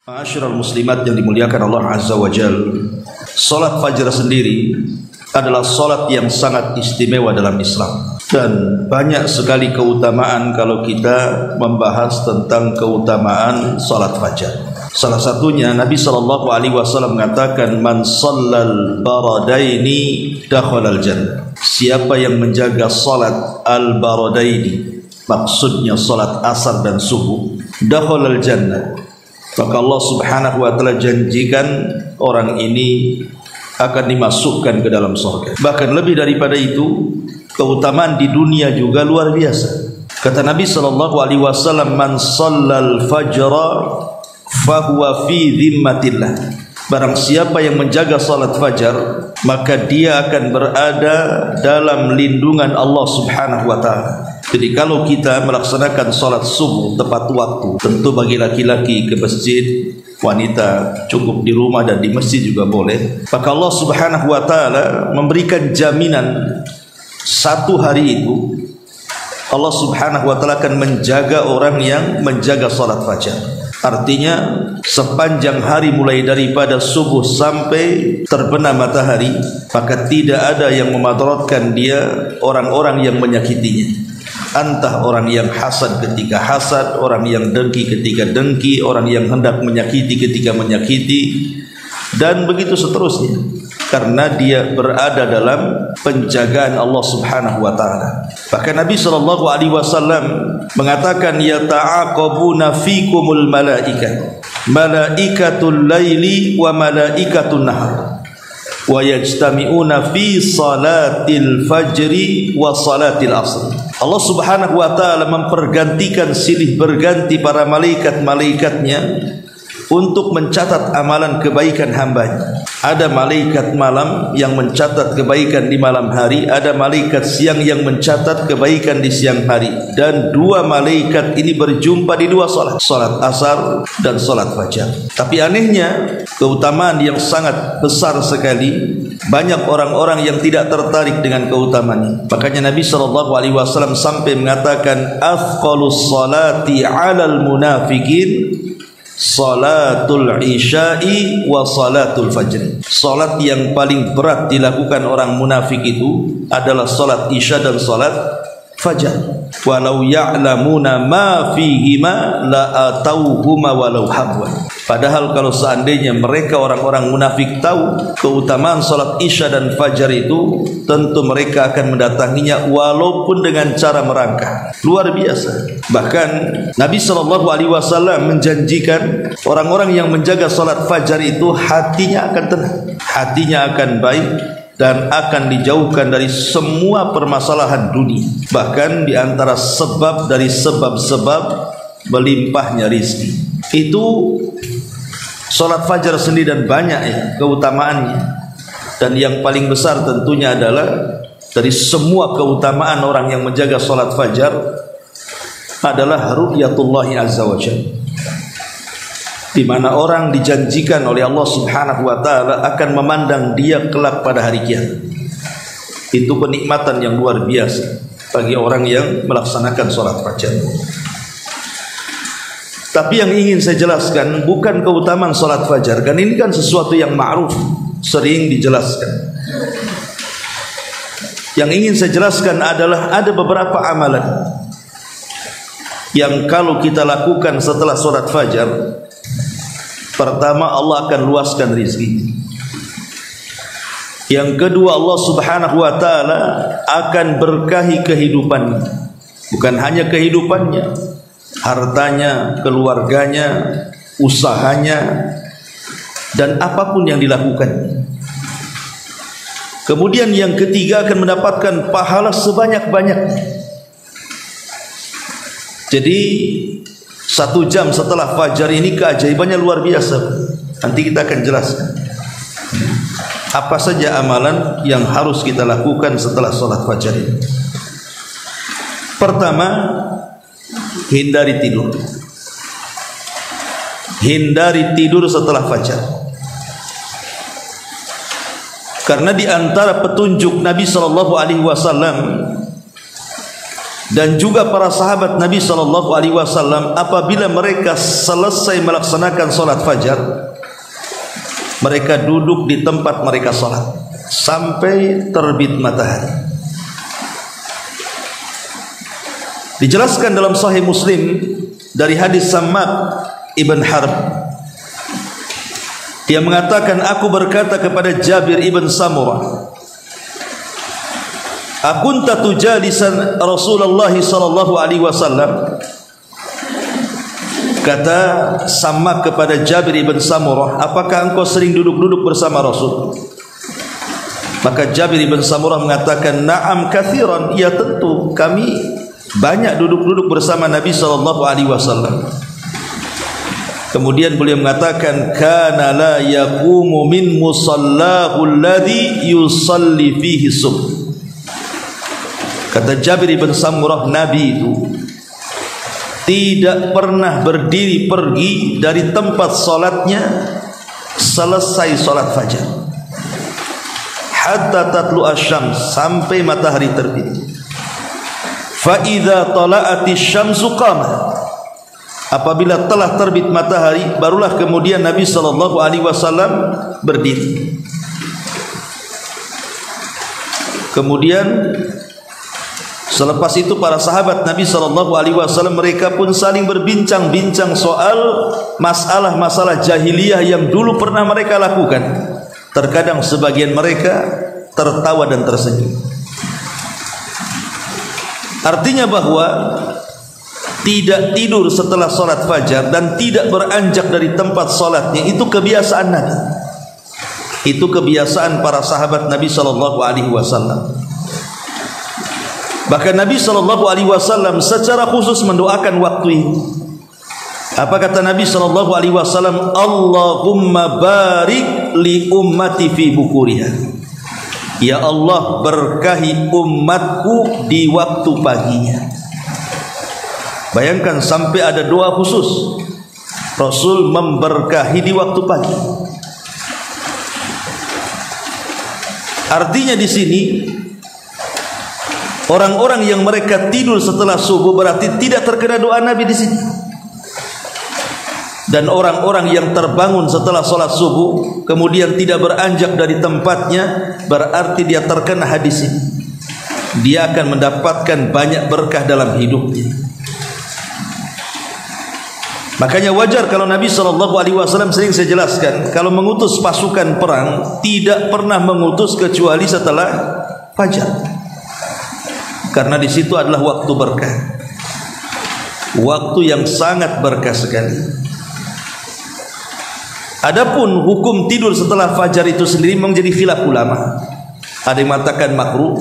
Ma'asyiral muslimat yang dimuliakan Allah Azza wa Jal, salat fajar sendiri adalah salat yang sangat istimewa dalam Islam, dan banyak sekali keutamaan kalau kita membahas tentang keutamaan salat fajar. Salah satunya Nabi SAW mengatakan, man shallal baradaini dakhalal jannah. Siapa yang menjaga salat al-baradaini, maksudnya salat asar dan subuh, dakhalal jannah, maka Allah Subhanahu wa taala janjikan orang ini akan dimasukkan ke dalam surga. Bahkan lebih daripada itu, keutamaan di dunia juga luar biasa. Kata Nabi SAW, man shallal fajra fahuwa fi dhimmatillah. Barang siapa yang menjaga salat fajar, maka dia akan berada dalam lindungan Allah Subhanahu wa taala. Jadi kalau kita melaksanakan salat subuh tepat waktu, tentu bagi laki-laki ke masjid, wanita cukup di rumah dan di masjid juga boleh, maka Allah Subhanahu wa taala memberikan jaminan satu hari itu Allah Subhanahu wa taala akan menjaga orang yang menjaga salat fajar. Artinya sepanjang hari mulai daripada subuh sampai terbenam matahari, maka tidak ada yang memadaratkan dia, orang-orang yang menyakitinya. Entah orang yang hasad ketika hasad, orang yang dengki ketika dengki, orang yang hendak menyakiti ketika menyakiti, dan begitu seterusnya, karena dia berada dalam penjagaan Allah Subhanahu wa taala. Bahkan Nabi SAW mengatakan, yata'aqabuna fikumul malaika, malaikatul laili wa malaikatun nahar, wa yajtami'una fi salatil fajri wa salatil asr. Allah Subhanahu wa taala mempergantikan silih berganti para malaikat-malaikatnya untuk mencatat amalan kebaikan hambanya. Ada malaikat malam yang mencatat kebaikan di malam hari, ada malaikat siang yang mencatat kebaikan di siang hari, dan dua malaikat ini berjumpa di dua salat, salat asar dan salat fajar. Tapi anehnya, keutamaan yang sangat besar sekali, banyak orang-orang yang tidak tertarik dengan keutamaan. Makanya Nabi SAW sampai mengatakan, afqalus salati 'alal munafiqin salatul isya'i wa salatul fajr. Salat yang paling berat dilakukan orang munafik itu adalah salat isya dan salat fajar. Walau ya'lamuna ma fihima la atauhuma walau habwan. Padahal kalau seandainya mereka orang-orang munafik tahu keutamaan salat isya dan fajar itu, tentu mereka akan mendatanginya walaupun dengan cara merangkak. Luar biasa. Bahkan Nabi SAW menjanjikan orang-orang yang menjaga salat fajar itu hatinya akan tenang, hatinya akan baik, dan akan dijauhkan dari semua permasalahan dunia. Bahkan di antara sebab dari sebab-sebab melimpahnya rizki itu salat fajar sendiri, dan banyak ya keutamaannya. Dan yang paling besar tentunya adalah dari semua keutamaan orang yang menjaga salat fajar adalah ru'yatullahi azza wa jalla, di mana orang dijanjikan oleh Allah Subhanahu wa taala akan memandang dia kelak pada hari kiamat. Itu kenikmatan yang luar biasa bagi orang yang melaksanakan salat fajar. Tapi yang ingin saya jelaskan bukan keutamaan salat fajar, kan ini kan sesuatu yang ma'ruf, sering dijelaskan. Yang ingin saya jelaskan adalah ada beberapa amalan yang kalau kita lakukan setelah salat fajar, pertama, Allah akan luaskan rizki. Yang kedua, Allah Subhanahu wa taala akan berkahi kehidupannya. Bukan hanya kehidupannya, hartanya, keluarganya, usahanya, dan apapun yang dilakukan. Kemudian yang ketiga, akan mendapatkan pahala sebanyak-banyaknya. Jadi 1 jam setelah fajar ini keajaibannya luar biasa. Nanti kita akan jelaskan apa saja amalan yang harus kita lakukan setelah salat fajar ini. Pertama, hindari tidur. Hindari tidur setelah fajar. Karena di antara petunjuk Nabi SAW dan juga para sahabat Nabi SAW, apabila mereka selesai melaksanakan solat fajar, mereka duduk di tempat mereka solat sampai terbit matahari. Dijelaskan dalam Sahih Muslim dari hadis Sammak ibn Harb, dia mengatakan, aku berkata kepada Jabir ibn Samurah, akunta tujalisan Rasulullah sallallahu alaihi wasallam. Kata Sammak kepada Jabir ibn Samurah, apakah engkau sering duduk-duduk bersama Rasul? Maka Jabir ibn Samurah mengatakan, na'am kathiran, ya tentu kami banyak duduk-duduk bersama Nabi sallallahu alaihi wasallam. Kemudian beliau mengatakan, kana la yaqumu min musallahu alladhi yusalli fihi subh. Kata Jabir ibn Samurah, Nabi itu tidak pernah berdiri pergi dari tempat solatnya selesai solat fajar, hatta tatlu asyams, sampai matahari terbit. Fa idza tala'ati syamsu qama, apabila telah terbit matahari, barulah kemudian Nabi SAW berdiri. Kemudian selepas itu para sahabat Nabi SAW mereka pun saling berbincang-bincang soal masalah-masalah jahiliyah yang dulu pernah mereka lakukan. Terkadang sebagian mereka tertawa dan tersenyum. Artinya bahwa tidak tidur setelah solat fajar dan tidak beranjak dari tempat solatnya itu kebiasaan Nabi. Itu kebiasaan para sahabat Nabi SAW. Bahkan Nabi SAW secara khusus mendoakan waktu ini. Apa kata Nabi SAW? Allahumma barik li ummati fi bukuriha. Ya Allah, berkahi umatku di waktu paginya. Bayangkan sampai ada doa khusus, Rasul memberkahi di waktu pagi. Artinya di sini orang-orang yang mereka tidur setelah subuh berarti tidak terkena doa Nabi di sini. Dan orang-orang yang terbangun setelah sholat subuh kemudian tidak beranjak dari tempatnya, berarti dia terkena hadis ini. Dia akan mendapatkan banyak berkah dalam hidupnya. Makanya wajar kalau Nabi SAW sering saya jelaskan, kalau mengutus pasukan perang tidak pernah mengutus kecuali setelah fajar. Karena di situ adalah waktu berkah, waktu yang sangat berkah sekali. Adapun hukum tidur setelah fajar itu sendiri menjadi khilaf ulama. Ada yang mengatakan makruh,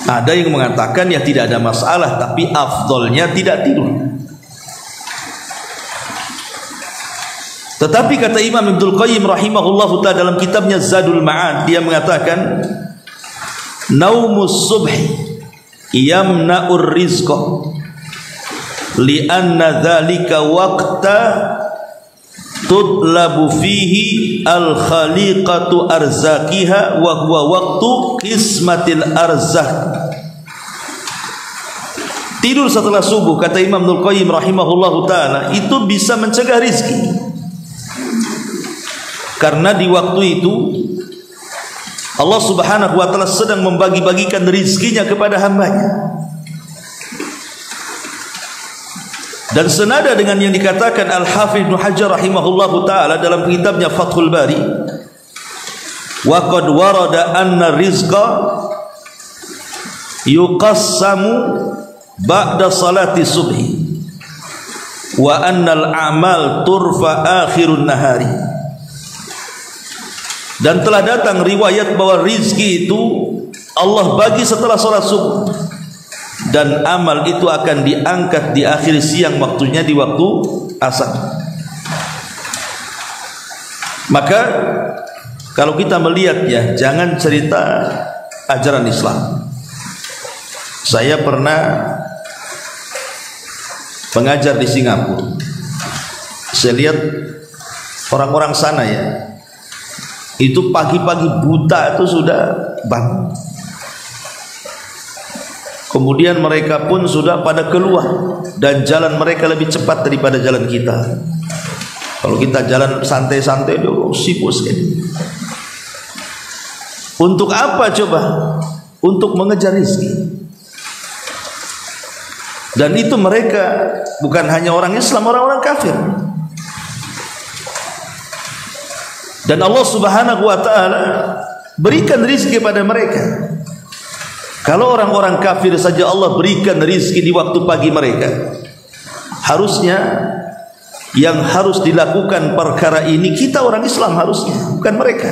ada yang mengatakan ya tidak ada masalah, tapi afdolnya tidak tidur. Tetapi kata Imam Ibnul Qayyim rahimahullahu ta'ala dalam kitabnya Zadul Ma'ad, dia mengatakan naumus subhi yamna'ur rizqa li'anna dhalika waqta tutlabu fihi al-khaliqatu arzakiha wa huwa waqtu qismatil arzak. Tidur setelah subuh, kata Imam Ibnul Qayyim rahimahullahu ta'ala, itu bisa mencegah rizki. Karena di waktu itu Allah subhanahu wa ta'ala sedang membagi-bagikan rizkinya kepada hambanya. Dan senada dengan yang dikatakan Al-Hafidh Ibnu Hajar rahimahullahu ta'ala dalam kitabnya Fathul Bari, wa qad warada anna rizqa yuqassamu ba'da salati subhi wa annal a'mal turfa akhirun nahari. Dan telah datang riwayat bahwa rizki itu Allah bagi setelah sholat subuh, dan amal itu akan diangkat di akhir siang, waktunya di waktu asar. Maka kalau kita melihat ya, jangan cerita ajaran Islam. Saya pernah mengajar di Singapura. Saya lihat orang-orang sana ya, itu pagi-pagi buta itu sudah bangun. Kemudian mereka pun sudah pada keluar, dan jalan mereka lebih cepat daripada jalan kita. Kalau kita jalan santai-santai, sibuk sekali. Untuk apa coba? Untuk mengejar rezeki. Dan itu mereka bukan hanya orang Islam, orang-orang kafir. Dan Allah Subhanahu wa ta'ala berikan rezeki pada mereka. Kalau orang-orang kafir saja Allah berikan rezeki di waktu pagi mereka, harusnya yang harus dilakukan perkara ini kita orang Islam harusnya, bukan mereka.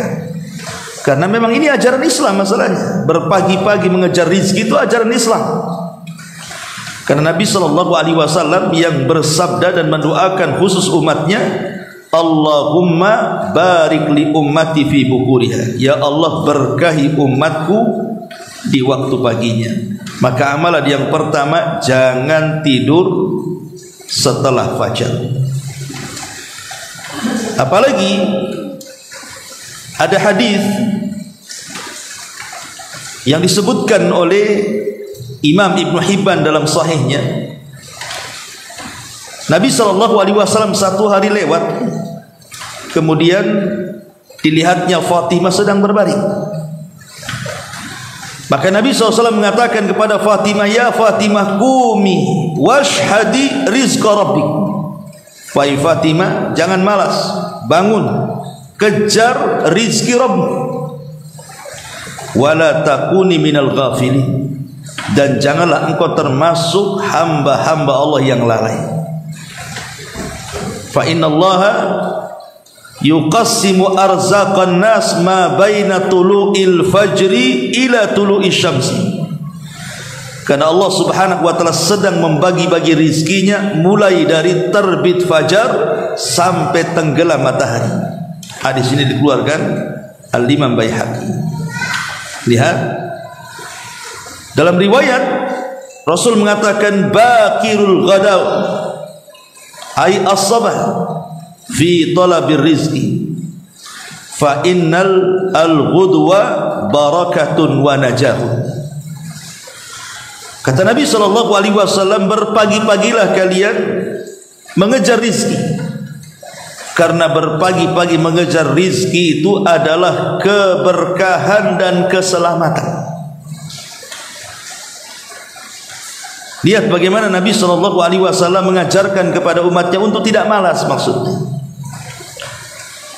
Karena memang ini ajaran Islam masalahnya. Berpagi-pagi mengejar rezeki itu ajaran Islam. Karena Nabi SAW yang bersabda dan mendoakan khusus umatnya, Allahumma barik li ummati fi bukuriha. Ya Allah, berkahi umatku di waktu paginya. Maka amalan yang pertama, jangan tidur setelah fajar. Apalagi ada hadis yang disebutkan oleh Imam Ibn Hibban dalam sahihnya. Nabi SAW satu hari lewat, kemudian dilihatnya Fatimah sedang berbaring. Maka Nabi SAW mengatakan kepada Fatimah, ya Fatimah, qumi washhadi rizqa rabbik. Wahai Fatimah, jangan malas, bangun, kejar rizki Rabbmu. Wala takuni minal ghafilin, dan janganlah engkau termasuk hamba-hamba Allah yang lalai. Fa innallaha yuqassimu arzaqan nas ma baina tulu'il fajri ila tulu'i syamsi. Karena Allah Subhanahu wa ta'ala sedang membagi-bagi rizkinya mulai dari terbit fajar sampai tenggelam matahari. Hadis ini dikeluarkan Al-Imam Baihaqi. Lihat, dalam riwayat Rasul mengatakan bakirul ghadaw ay as-sabah fi talabir rizqi fa innal al-ghudwa barakatun wa najahun. Kata Nabi SAW, berpagi-pagilah kalian mengejar rizki, karena berpagi-pagi mengejar rizki itu adalah keberkahan dan keselamatan. Lihat bagaimana Nabi SAW mengajarkan kepada umatnya untuk tidak malas maksudnya.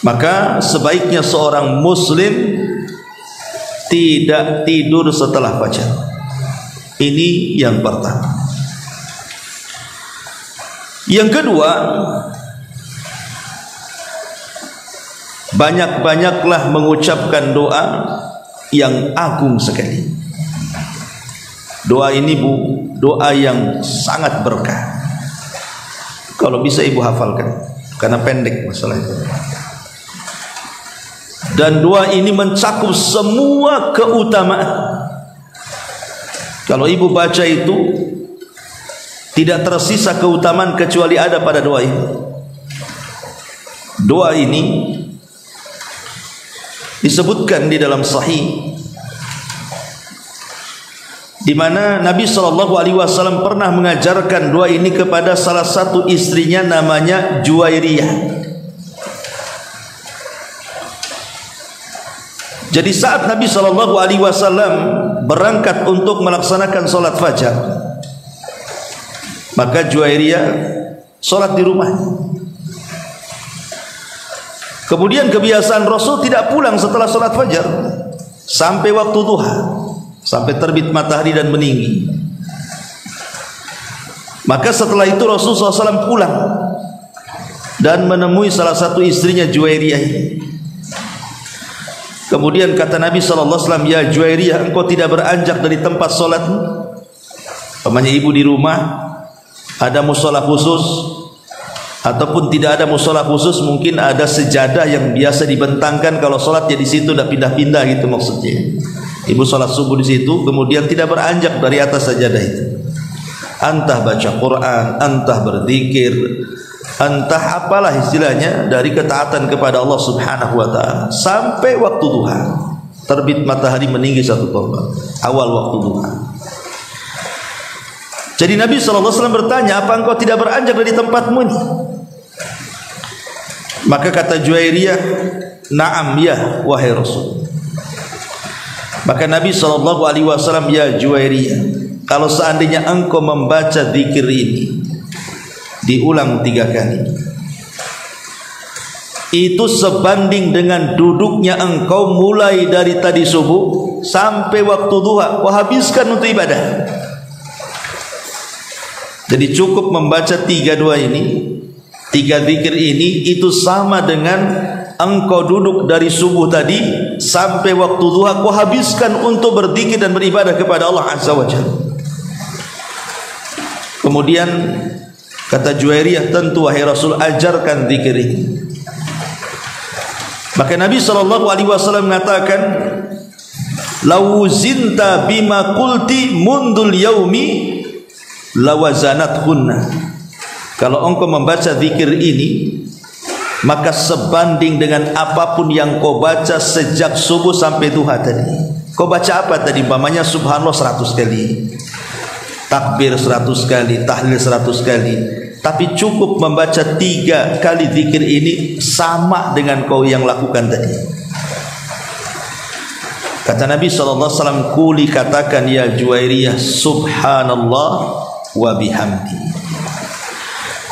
Maka sebaiknya seorang muslim tidak tidur setelah fajar. Ini yang pertama. Yang kedua, banyak-banyaklah mengucapkan doa yang agung sekali. Doa ini doa yang sangat berkah. Kalau bisa ibu hafalkan, karena pendek masalahnya. Dan doa ini mencakup semua keutamaan. Kalau ibu baca itu, tidak tersisa keutamaan kecuali ada pada doa ini. Doa ini disebutkan di dalam sahih, di mana Nabi SAW pernah mengajarkan doa ini kepada salah satu istrinya namanya Juwairiyah. Jadi saat Nabi SAW berangkat untuk melaksanakan solat fajar, maka Juwairiyah solat di rumah. Kemudian kebiasaan Rasul tidak pulang setelah solat fajar sampai waktu duha, sampai terbit matahari dan meninggi. Maka setelah itu Rasul SAW pulang dan menemui salah satu istrinya Juwairiyah ini. Kemudian kata Nabi SAW, ya Juwairiyah, engkau tidak beranjak dari tempat solatmu? Pamannya ibu di rumah, ada musola khusus, ataupun tidak ada musola khusus, mungkin ada sejadah yang biasa dibentangkan kalau solat, jadi situ udah pindah-pindah gitu maksudnya. Ibu solat subuh di situ, kemudian tidak beranjak dari atas sajadah itu. Entah baca Quran, entah berzikir, entah apalah istilahnya dari ketaatan kepada Allah Subhanahu wa ta'ala sampai waktu duha, terbit matahari meninggi satu tombak, awal waktu duha. Jadi Nabi SAW bertanya, apa engkau tidak beranjak dari tempatmu ini? Maka kata Juwairiyah, na'am ya wahai Rasul. Maka Nabi SAW, ya Juwairiyah, kalau seandainya engkau membaca zikir ini diulang 3 kali, itu sebanding dengan duduknya engkau mulai dari tadi subuh sampai waktu duha, kau habiskan untuk ibadah. Jadi cukup membaca 3 zikir ini, itu sama dengan engkau duduk dari subuh tadi sampai waktu duha, kau habiskan untuk berzikir dan beribadah kepada Allah Azza wa Jalla. Kemudian kata Juwairiyah, tentu wahai Rasul, ajarkan zikir ini. Maka Nabi SAW mengatakan, "Lau zinta bima qulti mundul yaumi lawazanat hunna." Kalau engkau membaca zikir ini, maka sebanding dengan apapun yang kau baca sejak subuh sampai duha tadi. Kau baca apa tadi? Umpamanya subhanallah 100 kali, takbir 100 kali, tahlil 100 kali. Tapi cukup membaca 3 kali zikir ini, sama dengan kau yang lakukan tadi. Kata Nabi SAW, kuli katakan ya Juwairiyah, subhanallah wa bihamdi,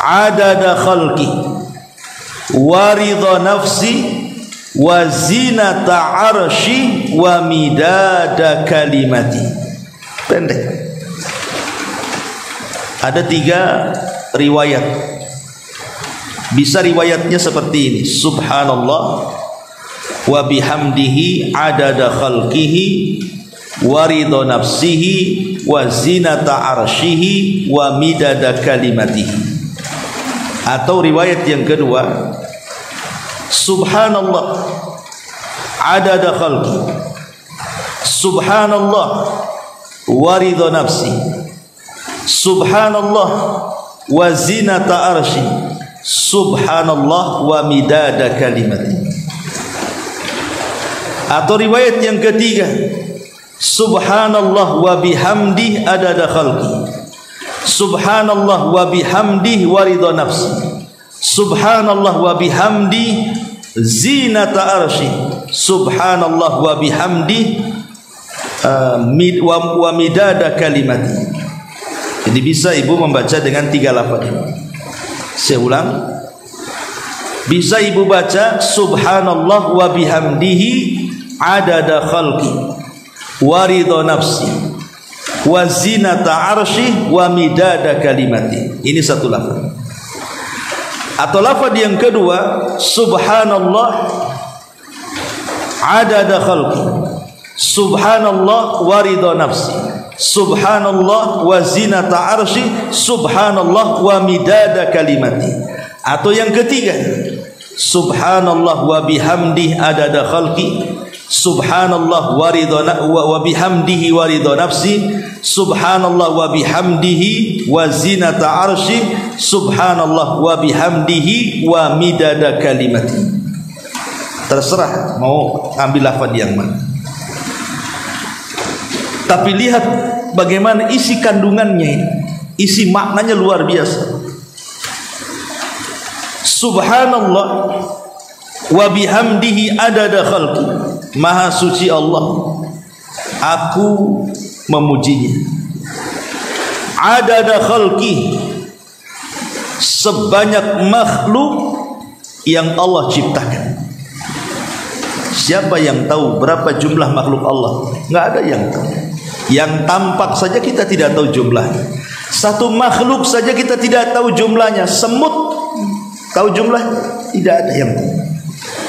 adada khalqi, wa ridha nafsi, wa zinata arshi, wa midada kalimati. Pendek. Ada 3 riwayat. Bisa riwayatnya seperti ini, subhanallah wa bihamdihi adada khalqihi wa ridha nafsihi wa zinata arshihi wa midada kalimatihi. Atau riwayat yang kedua, subhanallah adada khalqi, subhanallah wa ridha nafsi, subhanallah wa zinata arsy, subhanallah wa midada kalimati. Atau riwayat yang ketiga, subhanallah wa bihamdi adada khalqi, subhanallah wa bihamdi wa ridha nafsi, subhanallah wa bihamdi zinata arsy, subhanallah wa bihamdi wa midada kalimati. Jadi bisa ibu membaca dengan 3 lafaz ini. Saya ulang, bisa ibu baca subhanallah wa bihamdihi adada khalqi wa ridha nafsi wa zinata arsy wa midada kalimati. Ini satu lafaz. Atau lafaz yang kedua, subhanallah adada khalqi, subhanallah wa ridha nafsi, subhanallah wa zinata arsy, subhanallah wa midada kalimati. Atau yang ketiga, subhanallah wa bihamdihi adada khalqi, subhanallah wa bihamdihi wa ridha nafsi, subhanallah wa bihamdihi wa zinata arsy, subhanallah wa bihamdihi wa midada kalimati. Terserah mau ambil lafaz yang mana. Tapi lihat bagaimana isi kandungannya ini. Isi maknanya luar biasa. Subhanallah wa bihamdihi adada khalqi, maha suci Allah, aku memujinya. Adada khalqi, sebanyak makhluk yang Allah ciptakan. Siapa yang tahu berapa jumlah makhluk Allah? Enggak ada yang tahu. Yang tampak saja kita tidak tahu jumlahnya. Satu makhluk saja kita tidak tahu jumlahnya. Semut tahu jumlahnya? Tidak ada yang tahu.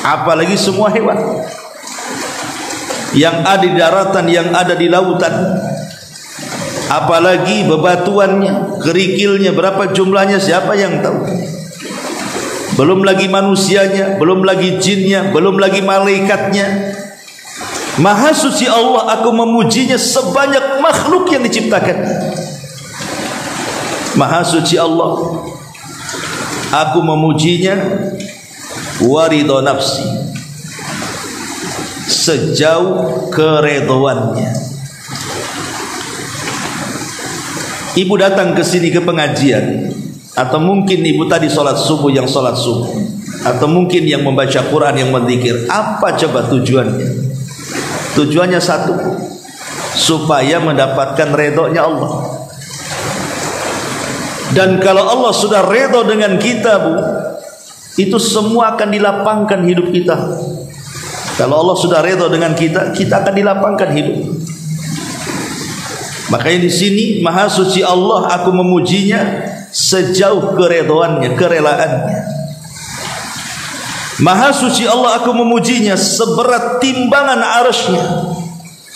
Apalagi semua hewan yang ada di daratan, yang ada di lautan. Apalagi bebatuannya, kerikilnya, berapa jumlahnya, siapa yang tahu? Belum lagi manusianya, belum lagi jinnya, belum lagi malaikatnya. Maha suci Allah, aku memujinya sebanyak makhluk yang diciptakan. Maha suci Allah, aku memujinya wa ridha nafsi, sejauh keredhoannya. ibu datang ke sini ke pengajian, atau mungkin ibu tadi sholat subuh, atau mungkin yang membaca Quran, yang berzikir, apa coba tujuannya? Tujuannya satu, supaya mendapatkan redhonya Allah. Dan kalau Allah sudah redho dengan kita, Bu, itu semua akan dilapangkan hidup kita. Kalau Allah sudah redho dengan kita, kita akan dilapangkan hidup. Makanya di sini Maha Suci Allah, aku memujinya sejauh keredhoannya, kerelaannya. Maha Suci Allah, aku memujinya seberat timbangan arasy-Nya.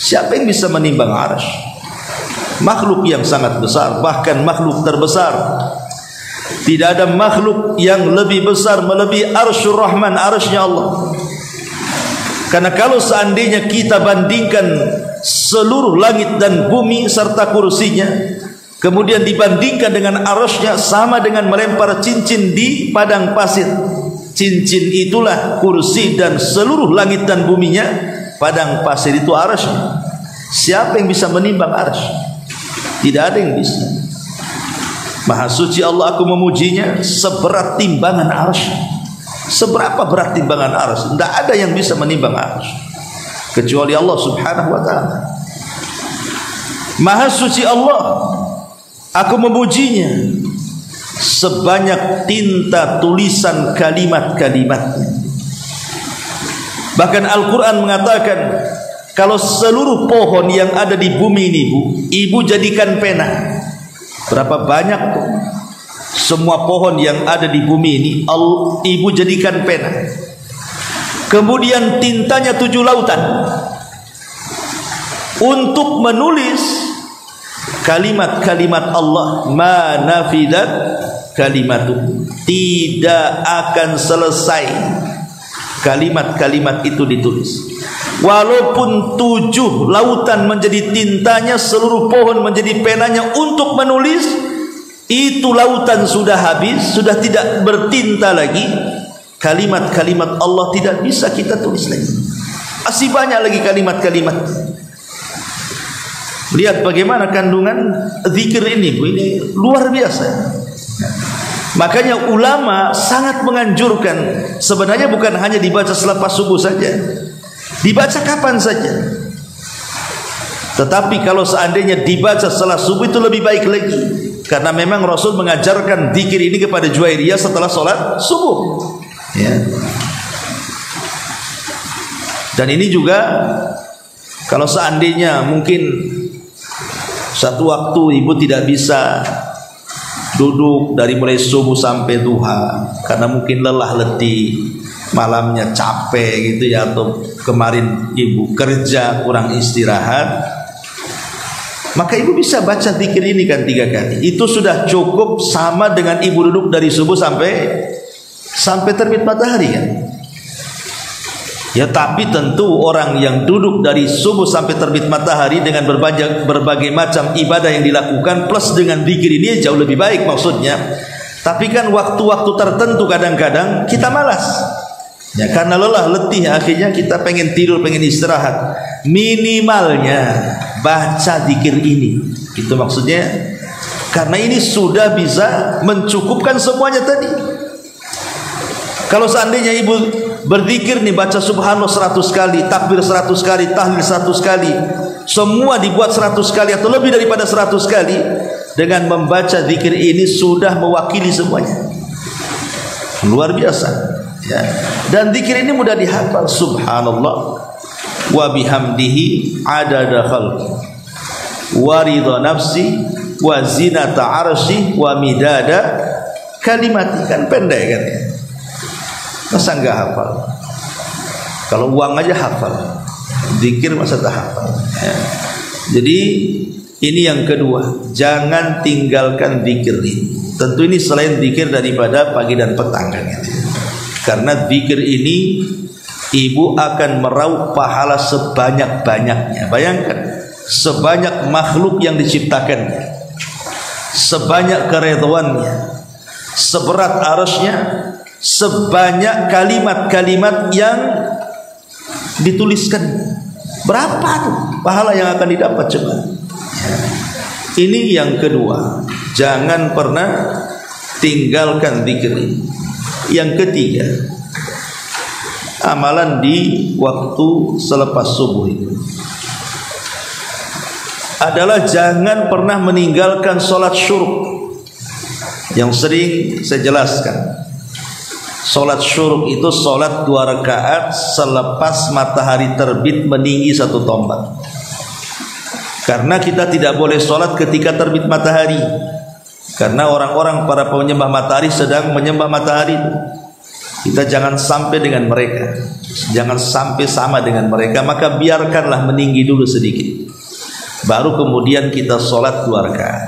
Siapa yang bisa menimbang arasy? Makhluk yang sangat besar, bahkan makhluk terbesar. Tidak ada makhluk yang lebih besar melebihi Arsyur Rahman, arasy-Nya Allah. Karena kalau seandainya kita bandingkan seluruh langit dan bumi serta kursinya, kemudian dibandingkan dengan arasy-Nya, sama dengan melempar cincin di padang pasir. Cincin itulah kursi dan seluruh langit dan buminya. Padang pasir itu arasy-Nya. Siapa yang bisa menimbang arasy? Tidak ada yang bisa. Maha Suci Allah, aku memujinya seberat timbangan arasy. Seberapa berat timbangan arasy? Tidak ada yang bisa menimbang arasy kecuali Allah Subhanahu wa ta'ala. Maha Suci Allah, aku memujinya sebanyak tinta tulisan kalimat-kalimatnya. Bahkan Al-Quran mengatakan, kalau seluruh pohon yang ada di bumi ini, Bu, ibu jadikan pena. Berapa banyak, Bu? Semua pohon yang ada di bumi ini ibu jadikan pena. Kemudian tintanya 7 lautan untuk menulis kalimat-kalimat Allah. Ma nafidat kalimatu, tidak akan selesai kalimat-kalimat itu ditulis. Walaupun 7 lautan menjadi tintanya, seluruh pohon menjadi penanya untuk menulis, itu lautan sudah habis, sudah tidak bertinta lagi. Kalimat-kalimat Allah tidak bisa kita tulis lagi. Masih banyak lagi kalimat-kalimat. Lihat bagaimana kandungan zikir ini, Bu, ini luar biasa. Makanya ulama sangat menganjurkan, sebenarnya bukan hanya dibaca selepas subuh saja, dibaca kapan saja. Tetapi kalau seandainya dibaca setelah subuh itu lebih baik lagi, karena memang Rasul mengajarkan zikir ini kepada Juwairiyah setelah sholat subuh, ya. Dan ini juga kalau seandainya mungkin satu waktu ibu tidak bisa duduk dari mulai subuh sampai duha karena mungkin lelah letih, malamnya capek gitu ya, atau kemarin ibu kerja kurang istirahat, maka ibu bisa baca zikir ini kan 3 kali. Itu sudah cukup, sama dengan ibu duduk dari subuh sampai terbit matahari kan. Ya, tapi tentu orang yang duduk dari subuh sampai terbit matahari dengan berbagai macam ibadah yang dilakukan plus dengan zikir ini jauh lebih baik maksudnya. Tapi kan waktu-waktu tertentu kadang-kadang kita malas, ya, karena lelah letih, akhirnya kita pengen tidur, pengen istirahat. Minimalnya baca zikir ini, itu maksudnya, karena ini sudah bisa mencukupkan semuanya tadi. Kalau seandainya ibu berzikir nih, baca subhanallah 100 kali, takbir 100 kali, tahlil 100 kali, semua dibuat 100 kali atau lebih daripada 100 kali, dengan membaca zikir ini sudah mewakili semuanya. Luar biasa, ya. Dan zikir ini mudah dihafal. Subhanallah wa bihamdihi adada khalqi wa ridha nafsi wa zinata arsy wa midada kalimati. Kan pendek kan ya, masa enggak hafal? Kalau uang aja hafal, zikir masa tak hafal, ya. Jadi ini yang kedua, jangan tinggalkan zikir ini. Tentu ini selain zikir daripada pagi dan petang kan gitu. Karena zikir ini ibu akan meraup pahala sebanyak-banyaknya. Bayangkan, sebanyak makhluk yang diciptakannya, sebanyak keridhoannya, seberat arasy-Nya, sebanyak kalimat-kalimat yang dituliskan. Berapa tuh pahala yang akan didapat coba? Ya. Ini yang kedua, jangan pernah tinggalkan zikir ini. Yang ketiga, amalan di waktu selepas subuh itu adalah jangan pernah meninggalkan sholat syuruk. Yang sering saya jelaskan, sholat syuruk itu sholat 2 rakaat selepas matahari terbit meninggi 1 tombak. Karena kita tidak boleh sholat ketika terbit matahari, karena orang-orang para penyembah matahari sedang menyembah matahari. Kita jangan sampai dengan mereka, jangan sampai sama dengan mereka, maka biarkanlah meninggi dulu sedikit, baru kemudian kita sholat 2 rakaat.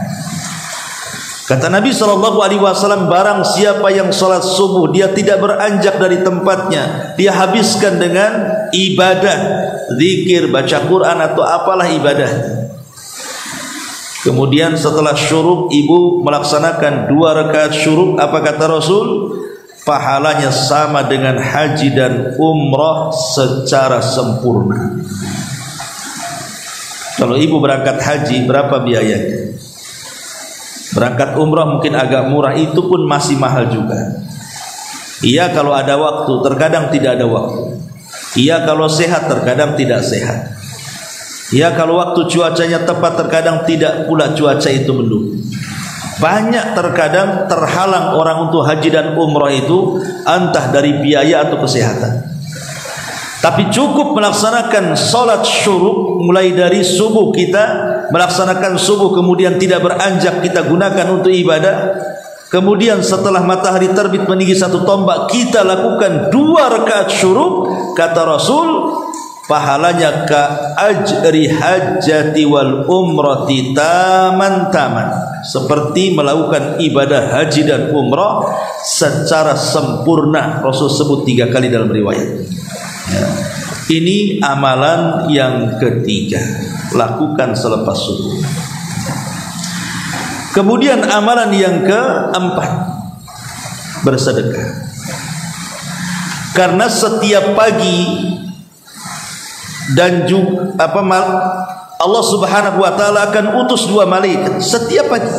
Kata Nabi SAW, barang siapa yang sholat subuh dia tidak beranjak dari tempatnya, dia habiskan dengan ibadah, zikir, baca Quran atau apalah ibadah. Kemudian setelah syuruk ibu melaksanakan 2 rakaat syuruk, apa kata Rasul? Pahalanya sama dengan haji dan umrah secara sempurna. Kalau ibu berangkat haji, berapa biayanya? Berangkat umrah mungkin agak murah, itu pun masih mahal juga. Iya kalau ada waktu, terkadang tidak ada waktu. Iya kalau sehat, terkadang tidak sehat. Iya kalau waktu cuacanya tepat, terkadang tidak pula cuaca itu mendukung. Banyak terkadang terhalang orang untuk haji dan umrah itu, entah dari biaya atau kesehatan. Tapi cukup melaksanakan sholat syuruk, mulai dari subuh kita melaksanakan subuh, kemudian tidak beranjak kita gunakan untuk ibadah. Kemudian setelah matahari terbit meninggi 1 tombak, kita lakukan 2 rakaat syuruk. Kata Rasul, pahalanya ka ajri hajjati wal umrati taman-taman, seperti melakukan ibadah haji dan umrah secara sempurna. Rasul sebut 3 kali dalam riwayat ya. Ini amalan yang ketiga, lakukan selepas subuh. Kemudian amalan yang keempat, bersedekah. Karena setiap pagi dan juga Allah Subhanahu wa taala akan utus 2 malaikat setiap pagi.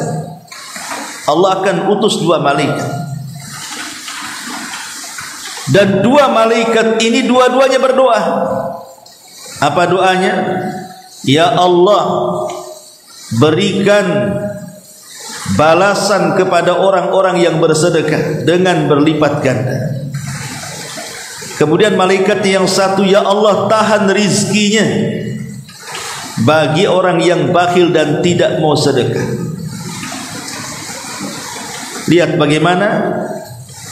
Allah akan utus 2 malaikat. Dan 2 malaikat ini dua-duanya berdoa. Apa doanya? Ya Allah, berikan balasan kepada orang-orang yang bersedekah dengan berlipat ganda. Kemudian malaikat yang satu, ya Allah, tahan rizkinya bagi orang yang bakhil dan tidak mau sedekah. Lihat bagaimana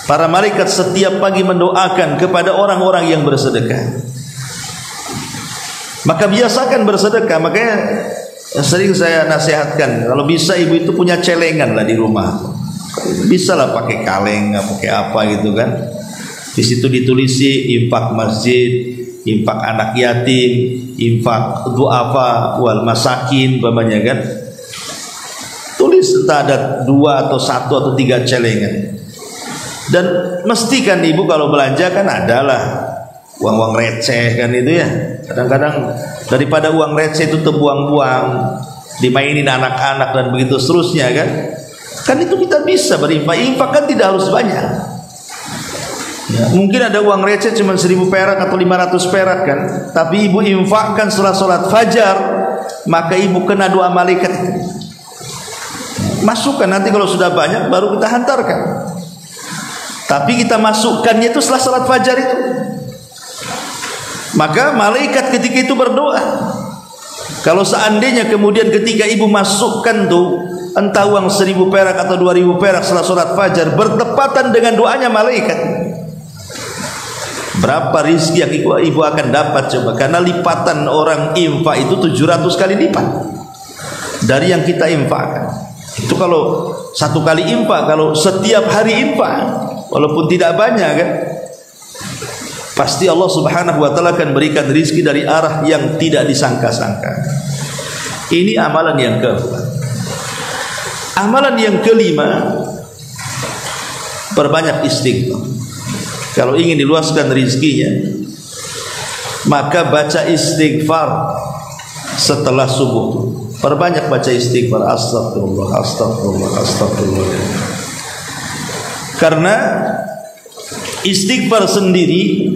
para malaikat setiap pagi mendoakan kepada orang-orang yang bersedekah. Maka biasakan bersedekah. Makanya sering saya nasihatkan, kalau bisa ibu itu punya celengan lah di rumah. Bisa lah pakai kaleng, pakai apa gitu kan. Di situ ditulisi infak masjid, infak anak yatim, infak du'afa wal masakin, umpamanya kan. Tulis entah ada 2 atau 1 atau 3 celengan. Dan mestikan ibu kalau belanja kan adalah uang-uang receh kan itu ya. Kadang-kadang daripada uang receh itu terbuang-buang, dimainin anak-anak dan begitu seterusnya kan. Kan itu kita bisa berinfak. Infak kan tidak harus banyak ya, mungkin ada uang receh cuma 1000 perak atau 500 perak kan, tapi ibu infakkan setelah sholat fajar, maka ibu kena doa malaikat. Masukkan, nanti kalau sudah banyak baru kita hantarkan. Tapi kita masukkannya itu setelah sholat fajar itu. Maka malaikat ketika itu berdoa. Kalau seandainya kemudian ketika ibu masukkan tuh entah uang 1000 perak atau 2000 perak setelah sholat fajar bertepatan dengan doanya malaikat, berapa rizki yang ibu akan dapat coba? Karena lipatan orang infak itu 700 kali lipat dari yang kita infakkan. Itu kalau 1 kali infak. Kalau setiap hari infak, walaupun tidak banyak kan, pasti Allah Subhanahu wa taala akan berikan rizki dari arah yang tidak disangka-sangka. Ini amalan yang keempat. Amalan yang kelima, perbanyak istighfar. Kalau ingin diluaskan rizkinya, maka baca istighfar setelah subuh. Perbanyak baca istighfar, astagfirullah, astagfirullah, astagfirullah. Karena istighfar sendiri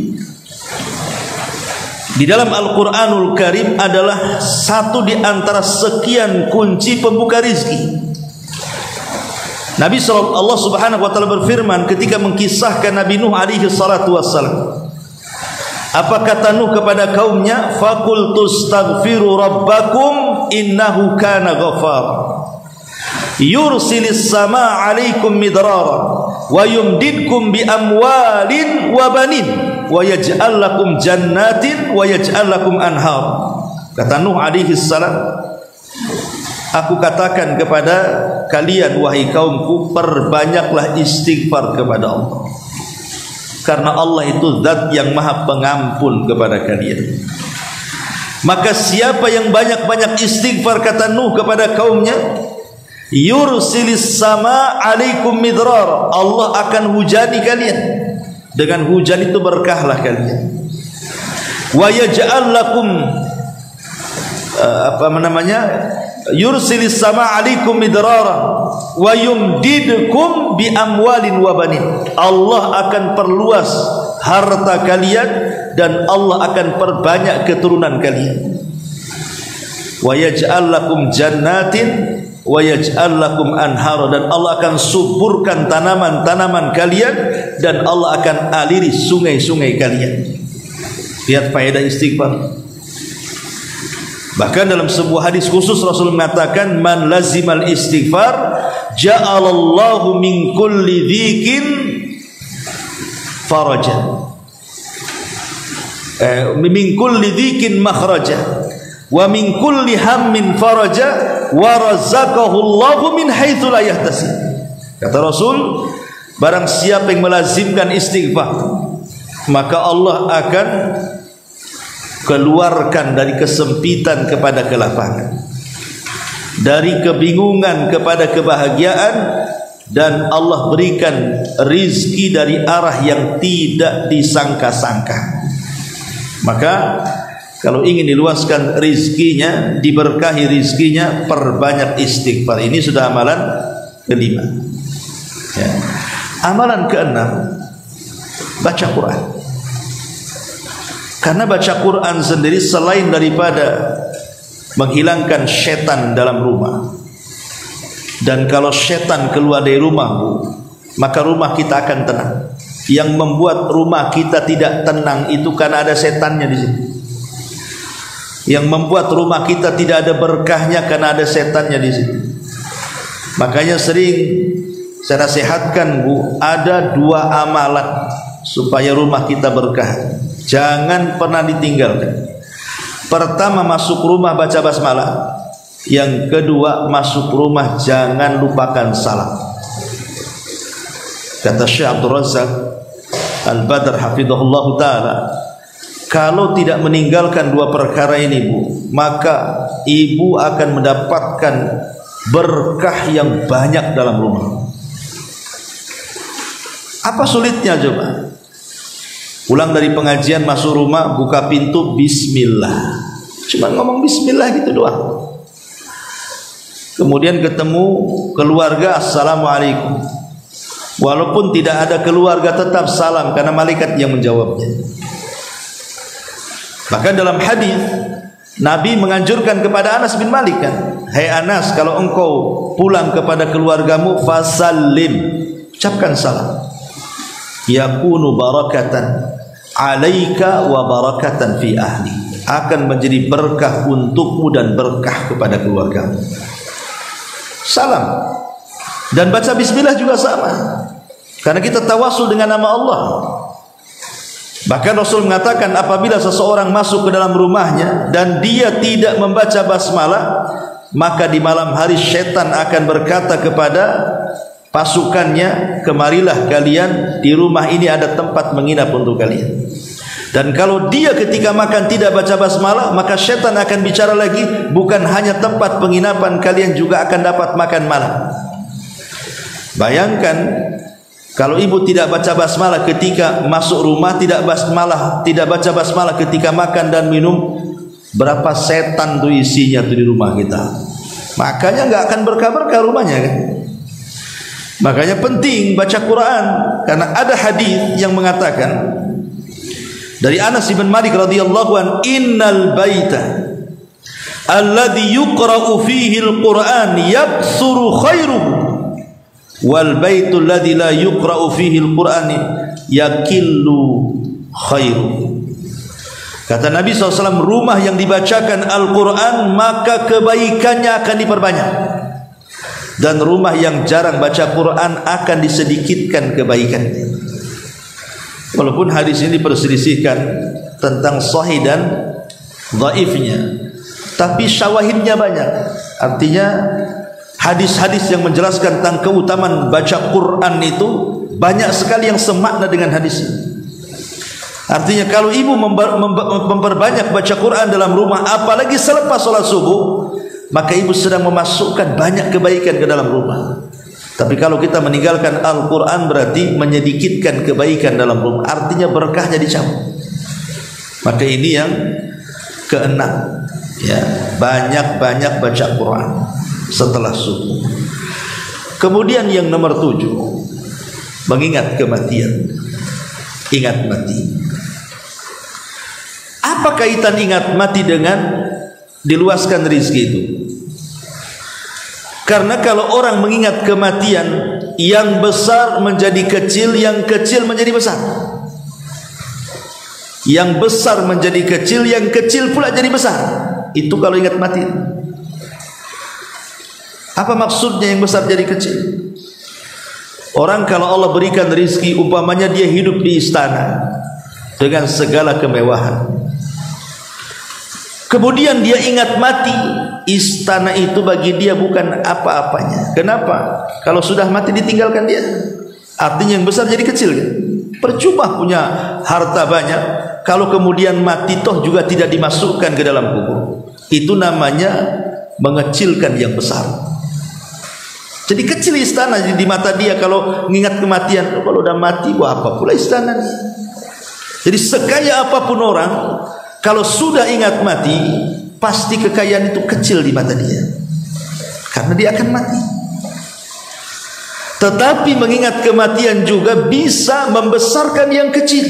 di dalam Al-Quranul Karim adalah satu di antara sekian kunci pembuka rizki. Nabi Allah Subhanahu wa taala berfirman ketika mengkisahkan Nabi Nuh alaihi salatu wassalam. Apa kata Nuh kepada kaumnya? Faqultu astaghfiru rabbakum innahu kana ghafara. Yursilis samaa 'alaikum midrara wa yumdidkum bi amwalin wa banin wa yaj'al lakum jannatin wa yaj'al lakum anhar. Kata Nuh alaihi salam, aku katakan kepada kalian wahai kaumku, perbanyaklah istighfar kepada Allah, karena Allah itu zat yang maha pengampun kepada kalian. Maka siapa yang banyak-banyak istighfar, kata Nuh kepada kaumnya, yursilis sama alaikum midrar, Allah akan hujani kalian. Dengan hujan itu berkahlah kalian. Wa yaj'al lakum yursilis sama alaikum midrara wa yumdidkum bi amwalin wa banin. Allah akan perluas harta kalian dan Allah akan perbanyak keturunan kalian. Wa yaj'al lakum jannatin wa yaj'al lakum anhara, dan Allah akan suburkan tanaman-tanaman kalian dan Allah akan aliri sungai-sungai kalian. Lihat faedah istighfar. Bahkan dalam sebuah hadis khusus Rasul mengatakan, man lazimal istighfar ja'alallahu min kulli dhikin faraja, min kulli dhikin makhraja wa min kulli hammin faraja wa razaqahu Allahu min haitsu la yahtasib. Kata Rasul, barang siapa yang melazimkan istighfar, maka Allah akan keluarkan dari kesempitan kepada kelapangan, dari kebingungan kepada kebahagiaan, dan Allah berikan rizki dari arah yang tidak disangka-sangka. Maka kalau ingin diluaskan rizkinya, diberkahi rizkinya, perbanyak istighfar. Ini sudah amalan kelima. Ya. Amalan keenam, baca Quran. Karena baca Quran sendiri selain daripada menghilangkan setan dalam rumah, dan kalau setan keluar dari rumah, maka rumah kita akan tenang. Yang membuat rumah kita tidak tenang itu karena ada setannya di situ. Yang membuat rumah kita tidak ada berkahnya karena ada setannya di situ. Makanya sering saya nasihatkan, Bu, ada dua amalan supaya rumah kita berkah. Jangan pernah ditinggalkan. Pertama, masuk rumah baca basmalah. Yang kedua, masuk rumah jangan lupakan salam. Kata Syekh Abdul Razak Al-Badr hafizahullah ta'ala, kalau tidak meninggalkan dua perkara ini, Bu, maka ibu akan mendapatkan berkah yang banyak dalam rumah. Apa sulitnya coba? Pulang dari pengajian, masuk rumah, buka pintu, bismillah. Cuma ngomong bismillah gitu doang. Kemudian ketemu keluarga, assalamualaikum. Walaupun tidak ada keluarga tetap salam, karena malaikat yang menjawabnya. Bahkan dalam hadis Nabi menganjurkan kepada Anas bin Malik, kan, hai Anas, kalau engkau pulang kepada keluargamu, fasallim, ucapkan salam. Yakunu barakatan alaika wa barakatan fi ahli, akan menjadi berkah untukmu dan berkah kepada keluargamu. Salam dan baca bismillah juga sama, karena kita tawasul dengan nama Allah. Bahkan Rasul mengatakan, apabila seseorang masuk ke dalam rumahnya dan dia tidak membaca basmalah, maka di malam hari syaitan akan berkata kepada pasukannya, kemarilah kalian, di rumah ini ada tempat menginap untuk kalian. Dan kalau dia ketika makan tidak baca basmalah, maka syaitan akan bicara lagi, bukan hanya tempat penginapan, kalian juga akan dapat makan malam. Bayangkan kalau ibu tidak baca basmalah ketika masuk rumah, tidak baca basmalah ketika makan dan minum, Berapa setan tuh isinya tuh di rumah kita. Makanya nggak akan berkah-berkah rumahnya kan. Makanya penting baca Quran, karena ada hadis yang mengatakan dari Anas bin Malik radhiyallahu an, innal baita alladhi yuqra'u fihi al-Quran yakthuru khairuhu wal baitu alladhi la yuqra'u fihi al-Quran yakillu khairuhu. Kata Nabi SAW, rumah yang dibacakan Al-Quran maka kebaikannya akan diperbanyak, dan rumah yang jarang baca Quran akan disedikitkan kebaikannya. Walaupun hadis ini diperselisihkan tentang sahih dan dhaifnya, tapi syawahidnya banyak. Artinya hadis-hadis yang menjelaskan tentang keutamaan baca Quran itu banyak sekali yang semakna dengan hadis ini. Artinya kalau ibu memperbanyak baca Quran dalam rumah, apalagi selepas sholat subuh, maka ibu sedang memasukkan banyak kebaikan ke dalam rumah. Tapi kalau kita meninggalkan Al-Quran berarti menyedikitkan kebaikan dalam rumah, artinya berkahnya dicabut. Maka ini yang keenam, ya, banyak-banyak baca Quran setelah subuh. Kemudian yang nomor 7, mengingat kematian. Ingat mati. Apa kaitan ingat mati dengan diluaskan rizki itu? Karena kalau orang mengingat kematian, yang besar menjadi kecil, yang kecil menjadi besar. Yang besar menjadi kecil, yang kecil pula jadi besar. Itu kalau ingat mati. Apa maksudnya yang besar jadi kecil? Orang kalau Allah berikan rizki, umpamanya dia hidup di istana dengan segala kemewahan, kemudian dia ingat mati, istana itu bagi dia bukan apa-apanya. Kenapa? Kalau sudah mati ditinggalkan dia, artinya yang besar jadi kecil kan? Percuma punya harta banyak kalau kemudian mati toh juga tidak dimasukkan ke dalam kubur. Itu namanya mengecilkan yang besar. Jadi kecil istana di mata dia kalau mengingat kematian. Kalau udah mati, wah apa pula istana nih. Jadi sekaya apapun orang, kalau sudah ingat mati, pasti kekayaan itu kecil di mata dia, karena dia akan mati. Tetapi mengingat kematian juga bisa membesarkan yang kecil.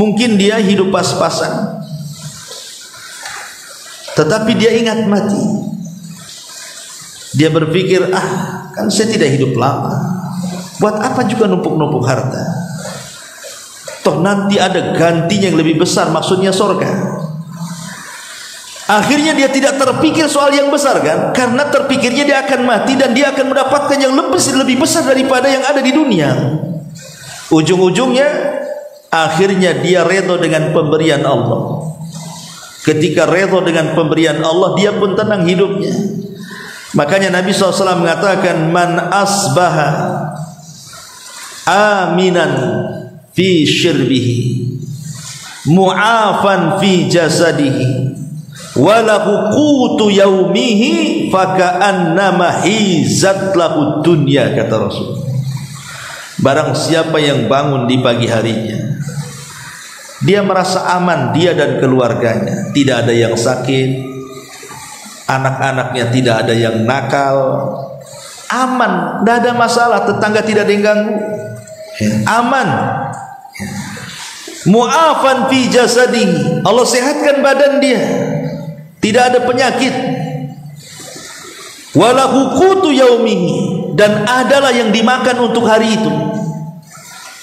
Mungkin dia hidup pas-pasan, tetapi dia ingat mati. Dia berpikir, kan saya tidak hidup lama, buat apa juga numpuk-numpuk harta? Toh nanti ada gantinya yang lebih besar, maksudnya surga. Akhirnya dia tidak terpikir soal yang besar kan, karena terpikirnya dia akan mati dan dia akan mendapatkan yang lebih besar daripada yang ada di dunia. Ujung-ujungnya akhirnya dia redha dengan pemberian Allah. Ketika redha dengan pemberian Allah, dia pun tenang hidupnya. Makanya Nabi SAW mengatakan, man asbaha aminan fi syirbihi mu'afan fi jasadihi walahu qutu yaumihi faka'annama hizat lahu dunya, kata Rasul. Barang siapa yang bangun di pagi harinya, dia merasa aman, dia dan keluarganya, tidak ada yang sakit, anak-anaknya tidak ada yang nakal, aman, tidak ada masalah, tetangga tidak ada yang ganggu, aman. Mu'afan fi jasadihi, Allah sehatkan badan dia, tidak ada penyakit. Walahu qutu yaumihi, dan adalah yang dimakan untuk hari itu.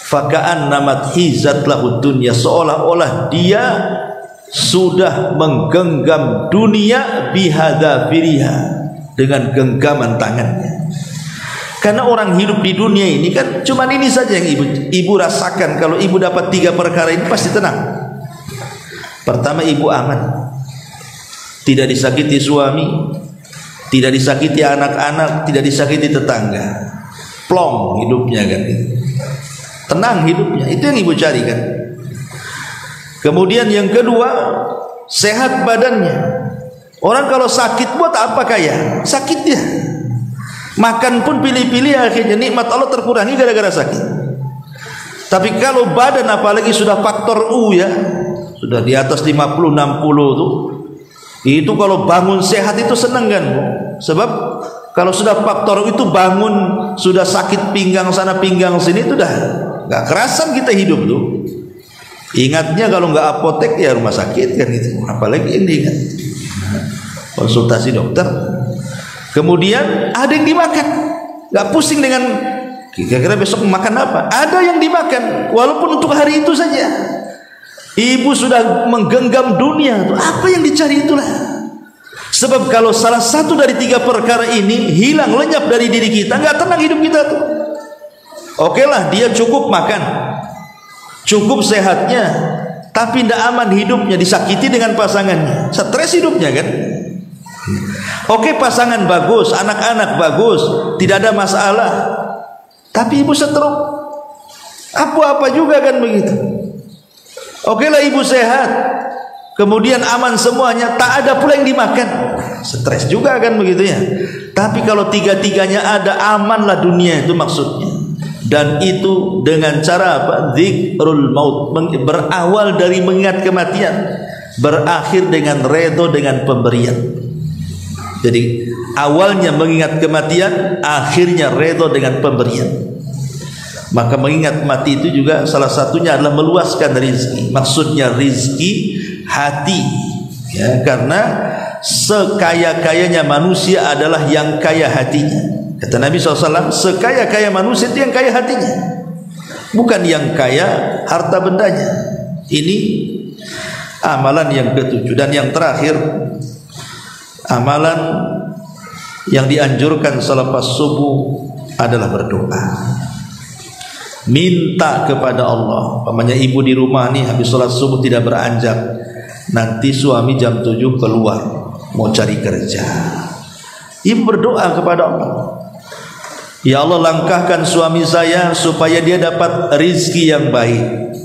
Faka'annamat hizat lahu dunya, seolah-olah dia sudah menggenggam dunia bihadzafiriha, dengan genggaman tangannya. Karena orang hidup di dunia ini kan cuma ini saja yang ibu rasakan. Kalau ibu dapat 3 perkara ini pasti tenang. Pertama, ibu aman, tidak disakiti suami, tidak disakiti anak-anak, tidak disakiti tetangga. Plong hidupnya kan, tenang hidupnya. Itu yang ibu cari kan. Kemudian yang kedua, sehat badannya. Orang kalau sakit buat apa kaya? Sakit dia. Makan pun pilih-pilih, akhirnya nikmat Allah terkurangi gara-gara sakit. Tapi kalau badan apalagi sudah faktor U ya, sudah di atas 50 60 tuh, itu kalau bangun sehat itu seneng kan, Bu? Sebab kalau sudah faktor U itu bangun sudah sakit pinggang sana pinggang sini itu dah nggak kerasan kita hidup tuh. Ingatnya kalau nggak apotek ya rumah sakit kan gitu. Apalagi ini kan konsultasi dokter. Kemudian ada yang dimakan, nggak pusing dengan kira-kira besok makan apa. Ada yang dimakan walaupun untuk hari itu saja. Ibu sudah menggenggam dunia tuh. Apa yang dicari itulah. Sebab kalau salah satu dari 3 perkara ini hilang lenyap dari diri kita, nggak tenang hidup kita tuh. Oke lah, dia cukup makan, cukup sehatnya, tapi tidak aman hidupnya, disakiti dengan pasangannya, stres hidupnya kan. Oke, pasangan bagus, anak-anak bagus, tidak ada masalah, tapi ibu stroke, apa-apa juga kan begitu. Oke lah, ibu sehat, kemudian aman semuanya, tak ada pula yang dimakan, stres juga kan begitu ya. Tapi kalau 3-tiganya ada, amanlah dunia itu maksudnya. Dan itu dengan cara apa? Zikrul maut, berawal dari mengingat kematian, berakhir dengan redho dengan pemberian. Jadi awalnya mengingat kematian, akhirnya redho dengan pemberian. Maka mengingat mati itu juga salah satunya adalah meluaskan rizki. Maksudnya rizki hati ya, karena sekaya-kayanya manusia adalah yang kaya hatinya. Kata Nabi SAW, sekaya-kaya manusia itu yang kaya hatinya, bukan yang kaya harta bendanya. Ini amalan yang ke-7. Dan yang terakhir, amalan yang dianjurkan selepas subuh adalah berdoa, minta kepada Allah. Pamannya ibu di rumah nih habis sholat subuh tidak beranjak, nanti suami jam 7 keluar mau cari kerja, ibu berdoa kepada Allah, ya Allah, langkahkan suami saya supaya dia dapat rizki yang baik,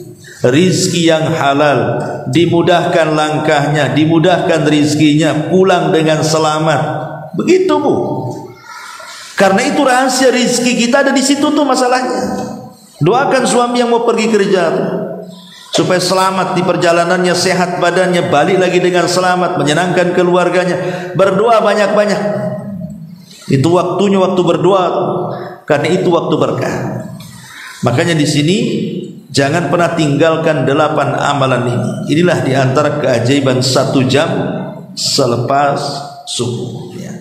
rizki yang halal, dimudahkan langkahnya, dimudahkan rizkinya, pulang dengan selamat. Begitu Bu. Karena itu rahasia rizki kita ada di situ tuh masalahnya. Doakan suami yang mau pergi kerja tuh, supaya selamat di perjalanannya, sehat badannya, balik lagi dengan selamat, menyenangkan keluarganya. Berdoa banyak-banyak. Itu waktunya waktu berdoa, karena itu waktu berkah. Makanya di sini jangan pernah tinggalkan 8 amalan ini. Inilah diantara keajaiban 1 jam selepas subuh. Ya.